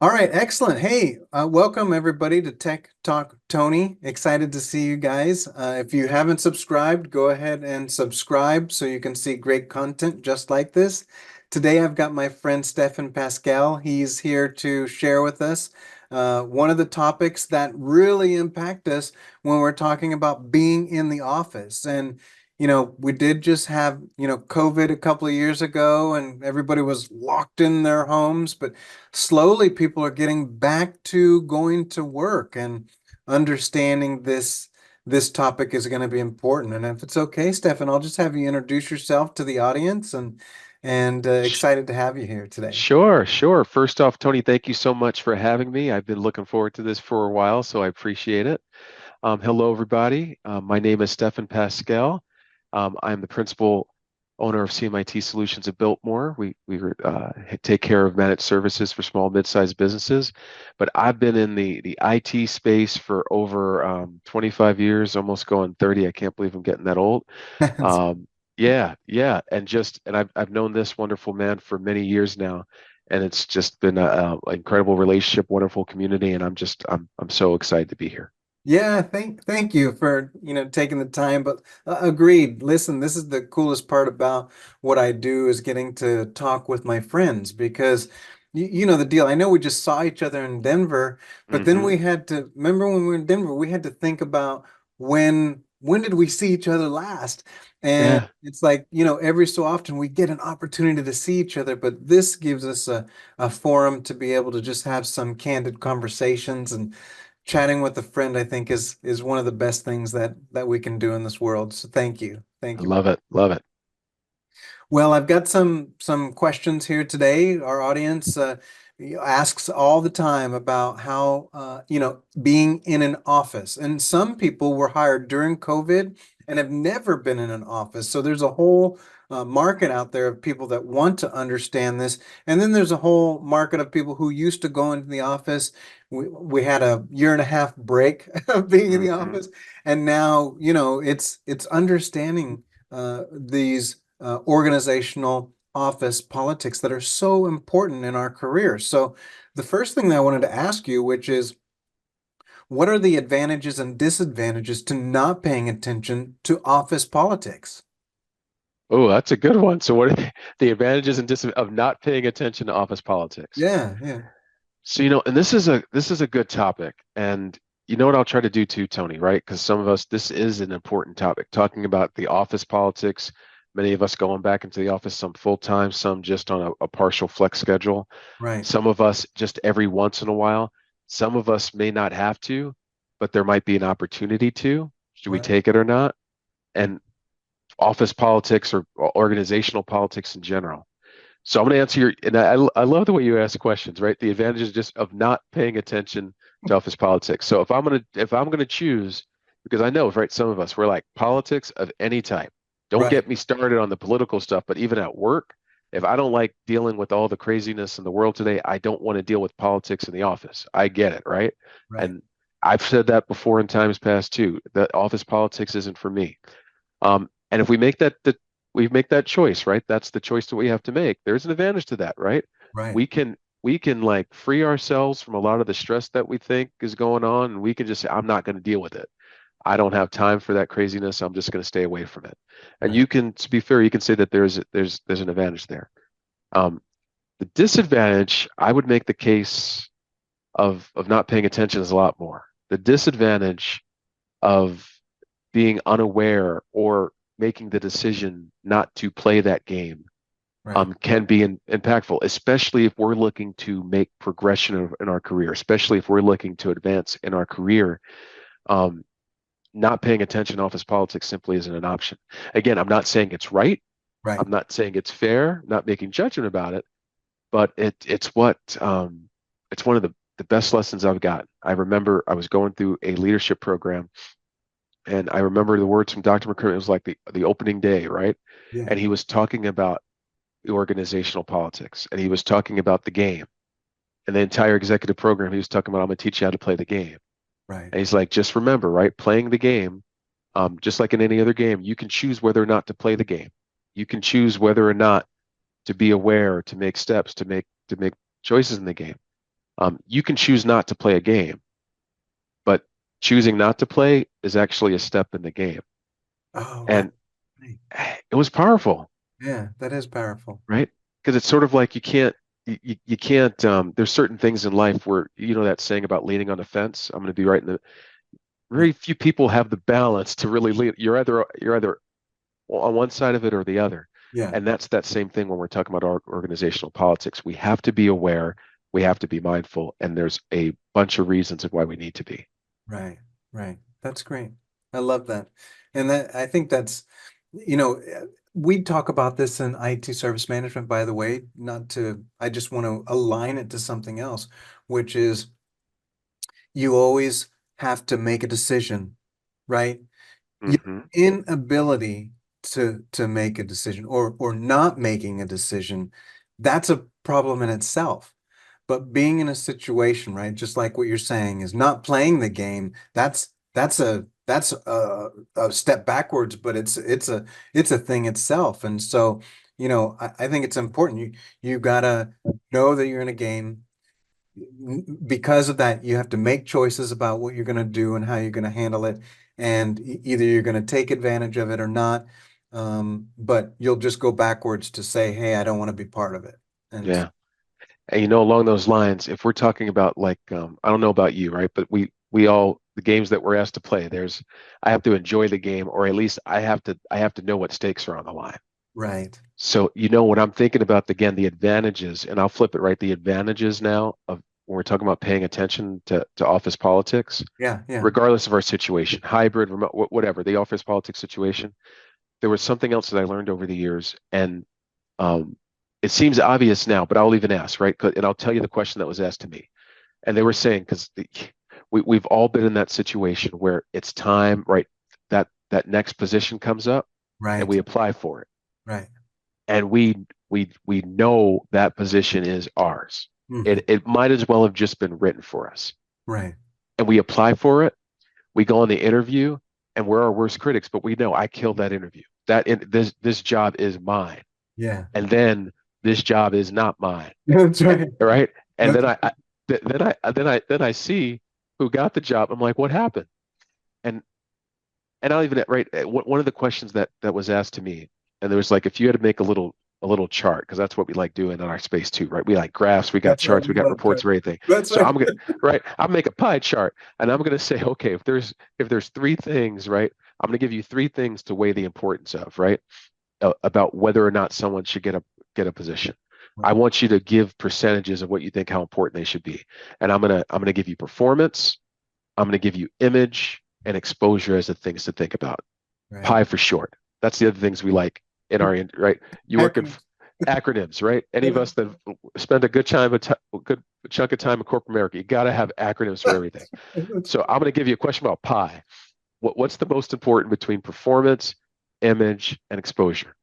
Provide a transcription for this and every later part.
All right, excellent. Hey, welcome everybody to Tech Talk Tony. Excited to see you guys. If you haven't subscribed, go ahead and subscribe so you can see great content just like this. Today I've got my friend Stephen Pascal. He's here to share with us one of the topics that really impact us when we're talking about being in the office. And we did just have, COVID a couple of years ago and everybody was locked in their homes, but slowly people are getting back to going to work and understanding this topic is going to be important. And if it's okay, Stefan, I'll just have you introduce yourself to the audience and Sh- excited to have you here today. Sure, sure. First off, Tony, thank you so much for having me. I've been looking forward to this for a while, so I appreciate it. Hello, everybody. My name is Stephen Paskel. I'm the principal owner of CMIT Solutions at Biltmore. We take care of managed services for small, mid-sized businesses. But I've been in the IT space for over 25 years, almost going 30. I can't believe I'm getting that old. Um, yeah, yeah, and I've known this wonderful man for many years now, and it's just been a incredible relationship, wonderful community, and I'm so excited to be here. Yeah, thank you for, taking the time, but agreed. Listen, this is the coolest part about what I do is getting to talk with my friends because you know the deal. I know we just saw each other in Denver, but then we Hmm. had to remember when we were in Denver, we had to think about when did we see each other last? And Yeah, it's like, every so often we get an opportunity to see each other, but this gives us a forum to be able to just have some candid conversations and chatting with a friend, I think is one of the best things that we can do in this world. So thank you. Thank I you. love it, love it. Well, I've got some questions here today. Our audience asks all the time about how being in an office. And some people were hired during COVID and have never been in an office. So there's a whole market out there of people that want to understand this. And then there's a whole market of people who used to go into the office. We had a year and a half break of being in the Hmm. office, and now, it's understanding these organizational office politics that are so important in our careers. So, the first thing that I wanted to ask you, which is, what are the advantages and disadvantages to not paying attention to office politics? Oh, that's a good one. So, what are the advantages and dis of not paying attention to office politics? Yeah, yeah, So, and this is a good topic, and you know what I'll try to do too, Tony, right? Because some of us, this is an important topic, talking about the office politics. Many of us going back into the office, some full time, some just on a partial flex schedule. right, Some of us just every once in a while. Some of us may not have to, but there might be an opportunity to. Should we right. take it or not? And office politics or organizational politics in general. So I'm going to answer and I love the way you ask questions, right? The advantages just of not paying attention to office politics. So if I'm gonna choose, because I know, right, some of us we're like politics of any type. Don't Right, get me started on the political stuff, but even at work, if I don't like dealing with all the craziness in the world today, I don't want to deal with politics in the office. I get it, right? right, And I've said that before in times past too. That office politics isn't for me. And if we make that choice, right? That's the choice that we have to make. There's an advantage to that, right? right, We can like free ourselves from a lot of the stress that we think is going on, and we can just say, I'm not going to deal with it. I don't have time for that craziness. I'm just going to stay away from it. And right. you can, to be fair, you can say that there's an advantage there. Um, the disadvantage, I would make the case of not paying attention is a lot more. The disadvantage of being unaware or making the decision not to play that game Right. can be impactful, especially if we're looking to make progression in our career, especially if we're looking to advance in our career. Um, Not paying attention to office politics simply isn't an option. Again, I'm not saying it's right. Right. I'm not saying it's fair, not making judgment about it, but it's one of the best lessons I've got. I remember I was going through a leadership program. And I remember the words from Dr. McCurry. It was like the opening day, right? Yeah. And he was talking about the organizational politics, and he was talking about the game, and the entire executive program. He was talking about, I'm going to teach you how to play the game. Right. And he's like, just remember, right? Playing the game, just like in any other game, you can choose whether or not to play the game. You can choose whether or not to be aware, to make steps, to make choices in the game. You can choose not to play a game, but choosing not to play is actually a step in the game. Oh, right. And Right. it was powerful, Yeah, that is powerful. right? Because it's sort of like you can't there's certain things in life where you know that saying about leaning on the fence. I'm going to be right in the Yeah. very few people have the balance to really lean. You're either on one side of it or the other. Yeah. And that's that same thing when we're talking about our organizational politics. We have to be aware, we have to be mindful, and there's a bunch of reasons of why we need to be. Right. Right. That's great. I love that. And that I think that's, we talk about this in IT service management, by the way, not to, I just want to align it to something else, which is you always have to make a decision, right? Your Hmm. inability to make a decision or not making a decision, that's a problem in itself. But being in a situation, right, just like what you're saying, is not playing the game, that's a step backwards, but it's a thing itself. And so, I think it's important. You gotta know that you're in a game. Because of that, you have to make choices about what you're going to do and how you're going to handle it. And either you're going to take advantage of it or not. But you'll just go backwards to say, hey, I don't want to be part of it. And Yeah. And along those lines, if we're talking about like, I don't know about you, right? But we all the games that we're asked to play, I have to enjoy the game, or at least I have to know what stakes are on the line. right. So, when I'm thinking about again the advantages, and I'll flip it, right? The advantages now of when we're talking about paying attention to office politics, Yeah, yeah, regardless of our situation, hybrid, remote, whatever, the office politics situation, there was something else that I learned over the years, and um, it seems obvious now, but I'll even ask, right? And I'll tell you the question that was asked to me, and they were saying because we've all been in that situation where it's time, right? That next position comes up, and we right, apply for it, right. and we know that position is ours. Hmm. It might as well have just been written for us, Right. and we apply for it. We go on the interview, and we're our worst critics, but we know I killed that interview. This job is mine, Yeah. and then this job is not mine, That's and right. right, and That's then I see who got the job. I'm like, what happened? And I'll even right one of the questions that was asked to me, and there was like, if you had to make a little chart, because that's what we like doing in our space too, right? We like graphs, we got that's right. charts, we We got love reports, that. everything. That's So right. I'm gonna right, I'm make a pie chart, and I'm gonna say, okay, if there's three things, right, I'm gonna give you three things to weigh the importance of, right, about whether or not someone should get a position. I Right. want you to give percentages of what you think how important they should be, and I'm gonna give you performance, I'm gonna give you image and exposure as the things to think about. Right. Pi for short. That's the other things we like in our right. You work in Acronyms. acronyms, right? Any of That us that spend a good chunk of time in corporate America, you got to have acronyms for everything. that's So I'm going to give you a question about pi. What's the most important between performance, image, and exposure?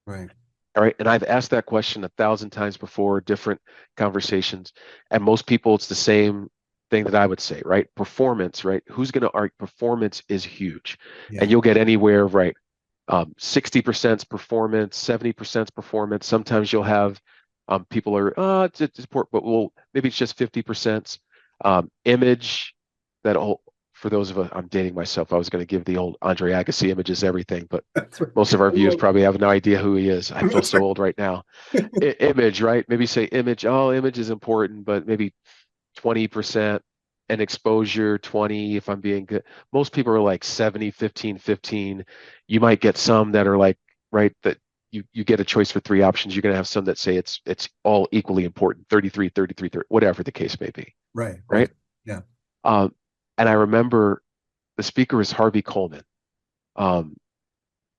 right. All right. And I've asked that question 1,000 times before, different conversations. And most people, it's the same thing that I would say, right? Performance, right? Who's going to argue? Performance is huge. And Yeah. you'll get anywhere, right? 60% performance, 70% performance. Sometimes you'll have people are, it's important, but maybe it's just 50%. Image, that whole, for those of us, I'm dating myself. I was going to give the old Andre Agassi images everything, but That's right. most of our I viewers love probably have no idea who he is. I feel That's so right. old right now. Image, right? Maybe say image. Oh, image is important, but maybe 20% and exposure 20 if I'm being good. Most people are like 70, 15, 15. You might get some that are like, right, that you get a choice for three options. You're going to have some that say it's all equally important, 33, 33, 30, whatever the case may be, Right. Right. right? Yeah. Um, and I remember the speaker was Harvey Coleman. Um,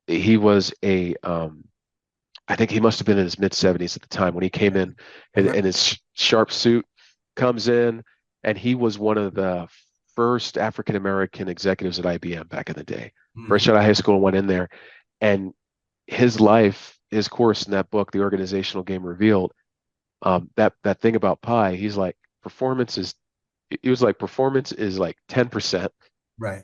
he was I think he must have been in his mid 70s at the time when he came in I remember. in his sharp suit, comes in, and he was one of the first African American executives at IBM back in the day. Fresh Mhm. out of high school, went in there, and his life, his course in that book, The Organizational Game Revealed, that thing about Pi, he's like, performance is, he was like, performance is like 10%, Right.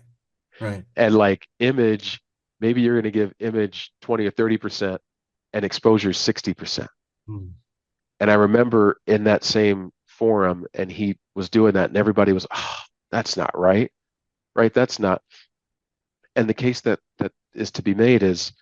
Right. and like image, maybe you're going to give image 20 or 30%, and exposure 60%. Mm. And I remember in that same forum and he was doing that and everybody was, oh, that's not right, right? That's not. And the case that is to be made is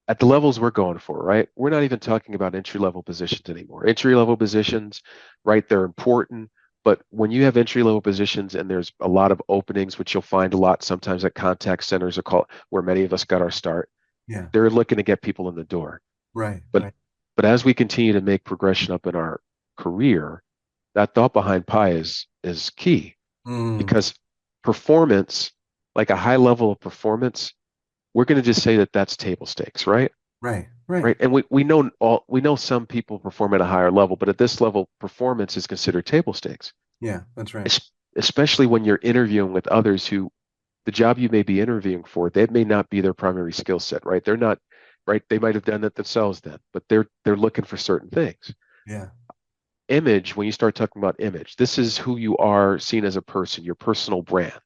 at the levels we're going for, right? We're not even talking about entry level positions anymore. Entry level positions, right? They're important. But when you have entry level positions and there's a lot of openings, which you'll find a lot sometimes at contact centers are called where many of us got our start, Yeah. they're looking to get people in the door. Right. But Right. but as we continue to make progression up in our career, that thought behind pi is key Mm, because performance, like a high level of performance, we're going to just say that that's table stakes, right? right. Right. Right. And we know some people perform at a higher level, but at this level, performance is considered table stakes, Yeah, that's right. especially when you're interviewing with others who the job you may be interviewing for, that may not be their primary skill set, right? They're not, right? They might have done that themselves then, but they're looking for certain things. Yeah. Image, when you start talking about image, this is who you are seen as a person, your personal brand.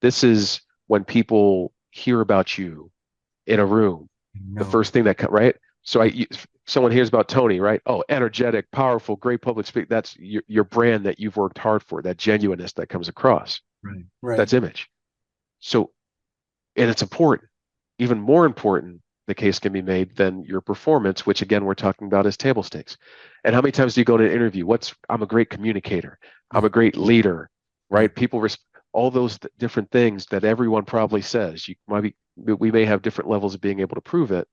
This is when people hear about you in a room, the No. first thing that right. So someone hears about Tony, right? Oh, energetic, powerful, great public speak. That's your brand that you've worked hard for, that genuineness that comes across. Right. Right. That's image. So, and it's important. Even more important, the case can be made than your performance, which again we're talking about as table stakes. And how many times do you go to an interview? I'm a great communicator. I'm a great leader, Yeah. right? All those different things that everyone probably says. We may have different levels of being able to prove it,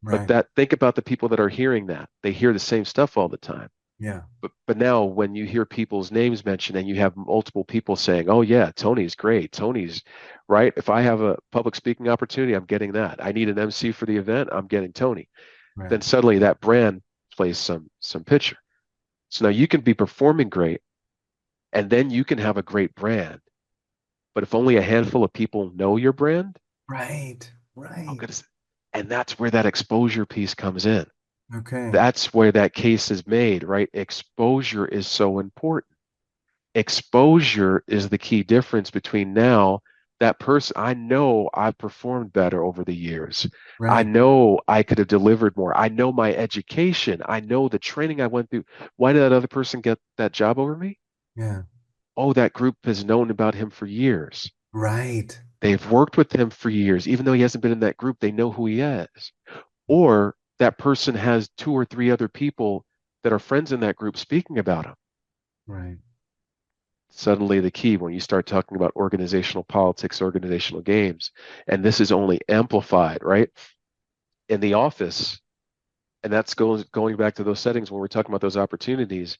but Right. that think about the people that are hearing that. They hear the same stuff all the time. Yeah. But now when you hear people's names mentioned and you have multiple people saying, "Oh yeah, Tony's great. Tony's right. If I have a public speaking opportunity, I'm getting that. I need an MC for the event, I'm getting Tony." Right. Then suddenly that brand plays some picture. So now you can be performing great and then you can have a great brand. But if only a handful of people know your brand, Right. oh Right. goodness. And that's where that exposure piece comes in. Okay. That's where that case is made, right? Exposure is so important. Exposure is the key difference between now that person. I know I've performed better over the years. I Right. know I could have delivered more. I know my education. I know the training I went through. Why did that other person get that job over me? Yeah. Oh, that group has known about him for years. Right. They've worked with him for years. Even though he hasn't been in that group, they know who he is. Or that person has two or three other people that are friends in that group speaking about him. Right. Suddenly, the key when you start talking about organizational politics, organizational games, and this is only amplified, right? In the office, and that's going back to those settings when we're talking about those opportunities.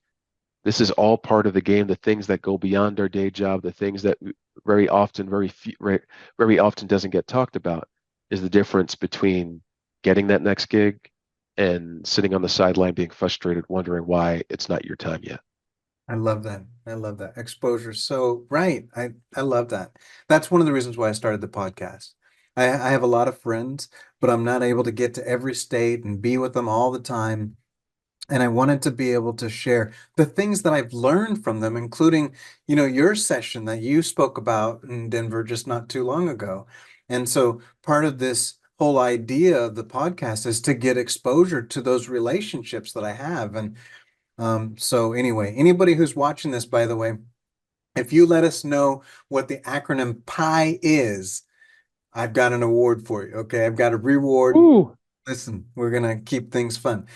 This is all part of the game, the things that go beyond our day job, the things that very often, very often doesn't get talked about is the difference between getting that next gig and sitting on the sideline being frustrated, wondering why it's not your time yet. I love that. I love that. Exposure. So, right. I love that. That's one of the reasons why I started the podcast. I have a lot of friends, but I'm not able to get to every state and be with them all the time. And I wanted to be able to share the things that I've learned from them, including, your session that you spoke about in Denver just not too long ago. And so part of this whole idea of the podcast is to get exposure to those relationships that I have. And so anyway, anybody who's watching this, by the way, if you let us know what the acronym PI is, I've got an award for you. Okay. I've got a reward. Ooh. Listen, we're gonna keep things fun.